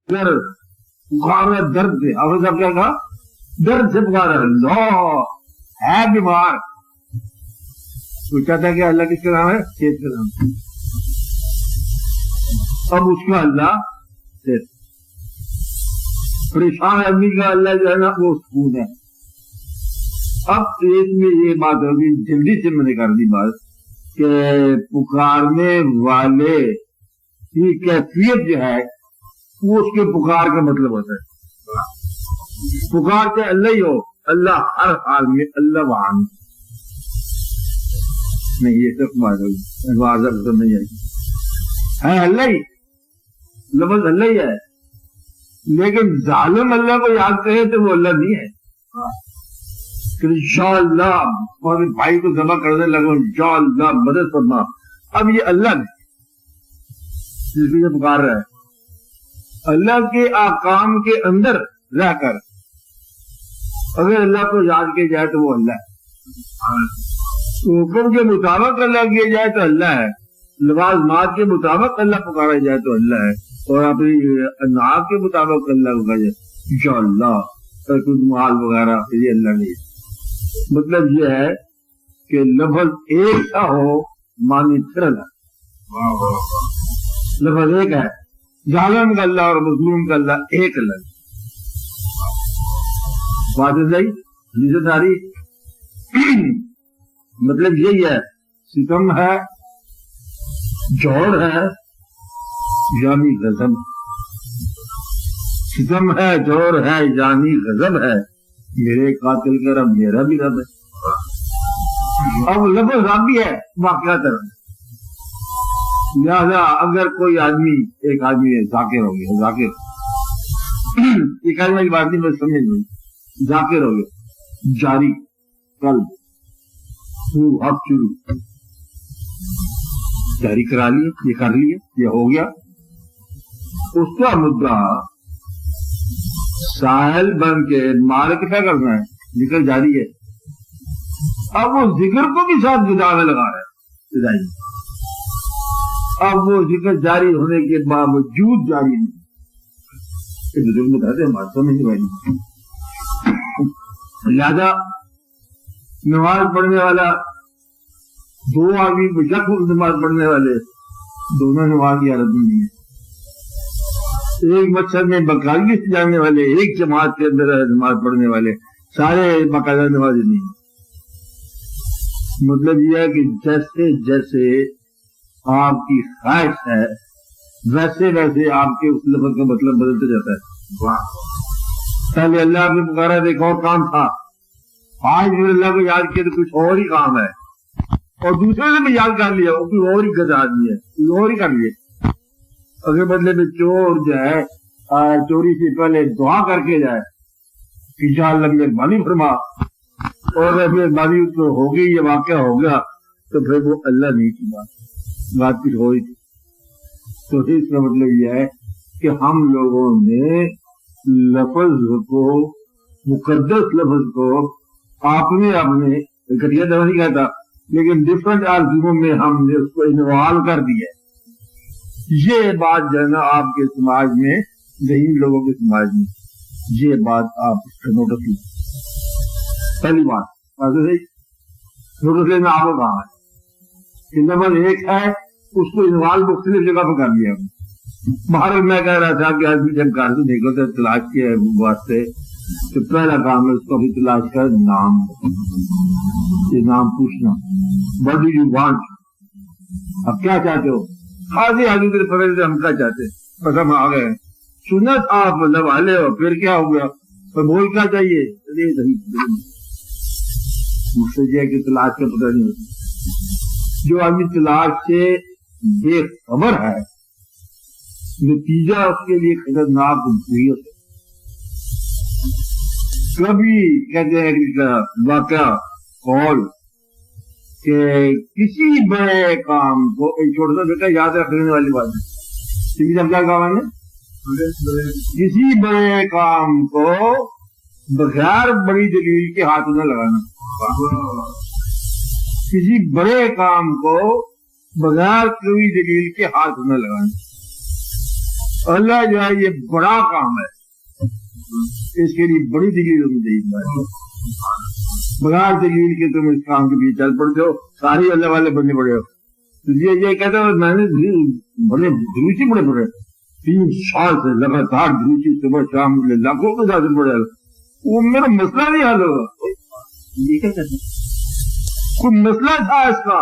در پکارا درد سے. آپ نے کیا کہا؟ درد سے پکارا. اللہ ہے بیمار. سوچا تھا کہ اللہ کس کا نام ہے؟ صحت کا نام. اب اس کا اللہ صحت. پریشان آدمی کا اللہ جو ہے نا وہ سکون ہے. اب اس میں یہ بات ہوگی، جلدی سے میں نے کر دی بات، کہ پکارنے والے کی کیفیت جو ہے وہ اس کے پکار کا مطلب ہوتا ہے. پکار کے اللہ ہی ہو، اللہ ہر حال میں، اللہ وہاں نہیں. یہ سب بات ہوگی، واضح تو نہیں آئی ہے. اللہ ہی لفظ اللہ ہی ہے، لیکن ظالم اللہ کو یاد کرے تو وہ اللہ نہیں ہے. انشاءاللہ اور بھائی کو ذبح کرنے لگا، انشاءاللہ مدد فرما. اب یہ اللہ جس کو یہ پکار رہا ہے، اللہ کے احکام کے اندر رہ کر اگر اللہ کو یاد کیا جائے تو وہ اللہ ہے. حکم کے مطابق اللہ کیا جائے تو اللہ ہے، لوازمات کے مطابق اللہ پکارا جائے تو اللہ ہے، اور اپنی انعام کے مطابق اللہ کو کہا جائے انشاءاللہ کچھ مال وغیرہ یہ اللہ نہیں. مطلب یہ ہے کہ لفظ ایک سا ہو، معنی پھر اللہ. لفظ ایک ہے، ظالم کا اللہ اور مظلوم کا اللہ ایک اللہ. بات صحیح حدیث آ رہی. مطلب یہی ہے، ستم ہے، جوڑ ہے، یعنی غضب. ستم ہے، جوڑ ہے، یعنی غضب ہے. میرے قاتل کا رب میرا بھی رب ہے. اب لفظ رب بھی ہے واقعہ طرح. لہذا اگر کوئی آدمی، ایک آدمی ہے ذاکر ہو گیا، ذاکر یہ کہنے والی بات نہیں، میں سمجھ نہیں. ذاکر ہو گیا، جاری قلب اب شروع جاری کرا لیے، یہ کر لیے، یہ ہو گیا. اس کا مدعا ساحل بن کے مالک کیا کرنا ہے، ذکر جاری ہے. اب وہ ذکر کو بھی ساتھ گدا میں لگا رہا ہے. اب وہ ذکر جاری ہونے کے باوجود جاری نہیں. بزرگ بتاتے ہیں بات سمجھ نہیں والی. لہذا نماز پڑھنے والا، دو آدمی یکم نماز پڑھنے والے دونوں نماز کی حالت نہیں ہے. ایک مسجد میں باقاعدگی سے جانے والے، ایک جماعت کے اندر نماز پڑھنے والے، سارے باقاعدہ نماز نہیں ہیں. مطلب یہ ہے کہ جیسے جیسے آپ کی خواہش ہے ویسے ویسے آپ کے اس لفظ کا مطلب بدلتا جاتا ہے. پہلے اللہ نے پکارا تو ایک اور کام تھا، آج پھر اللہ کو یاد کیا تو کچھ اور ہی کام ہے، اور دوسرے نے بھی یاد کر لیا، وہ کوئی اور ہی گزا آدمی ہے، کوئی اور ہی کر لیا. اگر بدلے میں چور جو ہے چوری سے پہلے دعا کر کے جائے کہ یا اللہ مہربانی فرما، اور مہربانی تو ہو گئی، یہ واقعہ ہو گیا، تو پھر وہ اللہ نہیں کی بات کچھ ہو ہی تھی. تو اس کا مطلب یہ ہے کہ ہم لوگوں نے لفظ کو، مقدس لفظ کو اپنے گٹیا دفعہ نہیں کہتا، لیکن ڈفرنٹ الفاظوں میں ہم نے اس کو انوالو کر دیا. یہ بات جو ہے نا آپ کے سماج میں، ذہین لوگوں کے سماج میں، یہ بات آپ اس کا نوٹس لیں. پہلی بات نوٹس لینا آپ کو کہاں ہے کہ نمبر ایک ہے اس کو انوالو مختلف جگہ پہ کر لیا. باہر میں کہہ رہا تھا کہ آدمی جب گھر سے نکلتے تلاش کے واسطے تو پہلا کام ہے اس کو بھی تلاش کر نام، یہ نام پوچھنا. What do you want؟ اب کیا چاہتے ہو؟ خاصی آدمی کے پکڑ سے ہم کیا چاہتے، بس ہم آ گئے. سنت آپ مطلب والے ہو، پھر کیا ہو گیا، پر بول کیا چاہیے، مجھ سے یہ کہ تلاش کا پتہ نہیں ہوتا. جو آدمی تلاش سے بے خبر ہے نتیجہ اس کے لیے خطرناک ہوئی ہوتا. کبھی کہتے ہیں کہ واقعہ قول کہ کسی بڑے کام کو، ایک چھوٹا سا بیٹا یاد رکھنے والی بات ہے، جب کیا کہا میں نے، کسی بڑے کام کو بغیر بڑی دلیل کے ہاتھ نہ لگانا. کسی بڑے کام کو بغیر کوئی دلیل کے ہاتھ نہ لگانا. اللہ جو ہے یہ بڑا کام ہے، اس کے لیے بڑی ڈگری ہونی چاہیے، بغیر دلیل کے تم اس کام کے پیچھے چل پڑتے ہو، ساری اللہ والے بننے پڑے ہو۔ یہ کہتا ہوں میں نے بڑے دروسی بڑے پڑے 3 سال سے لگاتار دروسی صبح شام لاکھوں کے ساتھ پڑے، وہ میرا مسئلہ نہیں حل ہوگا۔ یہ کیا کہتے کوئی مسئلہ تھا اس کا،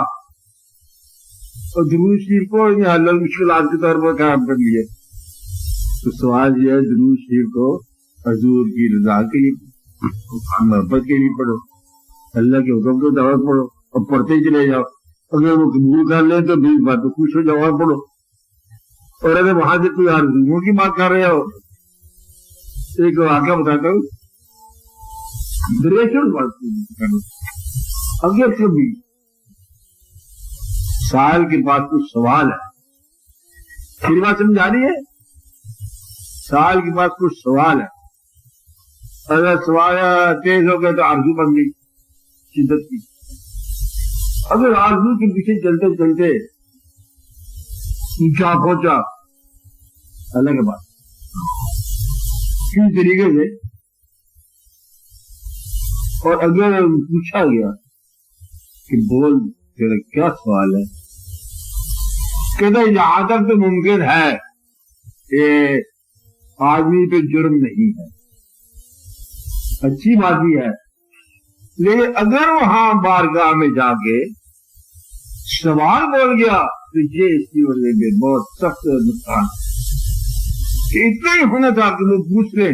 اور درود شریف کو حل مشکلات کے طور پر قائم کر لیے۔ تو سوال یہ ہے درود شریف کو حضور کی رضا کے لیے، محبت کے لیے پڑھو، اللہ کے حکم کو دعوت پڑھو اور پڑھتے ہی چلے جاؤ، اگر وہ قبول کر لیں تو بھی بات خوش ہو جاؤ اور پڑھو، اور اگر وہاں سے کوئی آرزوؤں کی بات کر رہے ہو، ایک واقعہ بتاتا ہوں، اگر کبھی سائل کے پاس کچھ سوال ہے، پھر بات سمجھا رہی ہے، سائل کے پاس کچھ سوال ہے، اگر سوال تیز ہو گئے تو آرزو بن گئی شدت کی، اگر آرزو کے پیچھے چلتے چلتے اونچا پہنچا اللہ کے پاس کس طریقے سے، اور اگر پوچھا گیا کہ بول تیرا کیا سوال ہے، کہتا یہاں تک تو ممکن ہے کہ آدمی پہ جرم نہیں ہے، اچھی بات بھی ہے، لیکن اگر وہاں بارگاہ میں جا کے سوال بول گیا تو یہ اس کی وجہ میں بہت سخت نقصان کہ اتنا ہی ہونا تھا کہ وہ پوچھ لیں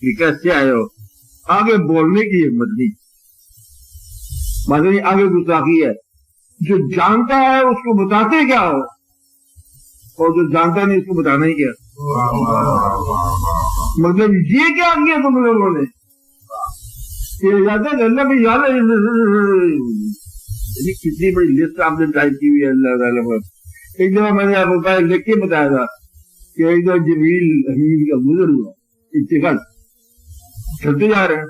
کہ کیسے آئے ہو، آگے بولنے کی ہمت نہیں، مطلب آگے گستاخی ہے، جو جانتا ہے اس کو بتاتے کیا ہو، اور جو جانتا نہیں اس کو بتانا ہی کیا، مطلب یہ کیا کیا تم لوگوں نے اللہ بھی یاد ہے، کتنی بڑی لسٹ آپ نے ٹائپ کی ہوئی ہے اللہ تعالیٰ پر۔ ایک دفعہ میں نے آپ کو لکھ کے بتایا تھا کہ ایک دفعہ جبریل امین کا گزر ہوا، اتفاق چلتے جا رہے ہیں،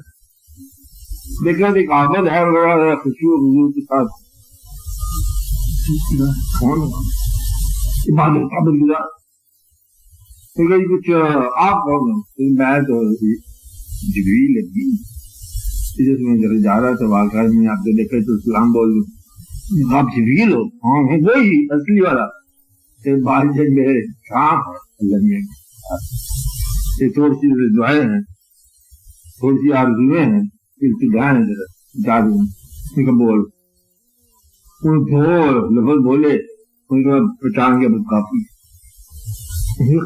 دیکھا ایک آفت ہے بڑا خوشبو حضور کے ساتھ عبادت عبد گزار، کچھ آپ کون ہو؟ میں تو جبریل امین، جس میں ذرا جا رہا تھا واقعہ میں آپ کو دیکھا تو سلام بول دوں، آپ جبریل ہو؟ ہاں وہی اصلی والا، بات جب میرے کام ہے اللہ میں، یہ تھوڑی سی دعائیں ہیں، تھوڑی سی آرزویں ہیں، ابتدائیں ہیں، ذرا جا دوں بول، ان دو لفظ بولے ان کو پہچان کے بہت کافی،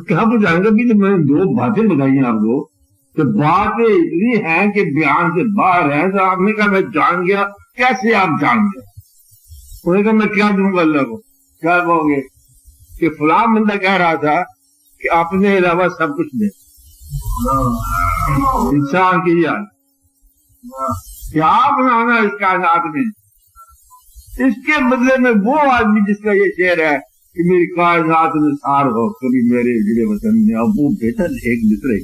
کیا پہچان گا؟ بھی تو میں نے 2 باتیں بتائی ہیں آپ کو، تو باتیں اتنی ہیں کہ بیان سے باہر ہے، تو آپ نے کہا میں جان گیا، کیسے آپ جان گیا؟ انہوں نے کہا میں کیا دوں گا اللہ کو؟ کیا کہو گے کہ فلاں بندہ کہہ رہا تھا کہ اپنے علاوہ سب کچھ دے، انسان کی یاد کیا بنانا اس کائنات میں، اس کے بدلے میں وہ آدمی جس کا یہ شعر ہے کہ میری کائنات نثار ہو کبھی میرے ضلع وطن میں، اب وہ بہتر ایک دوسرے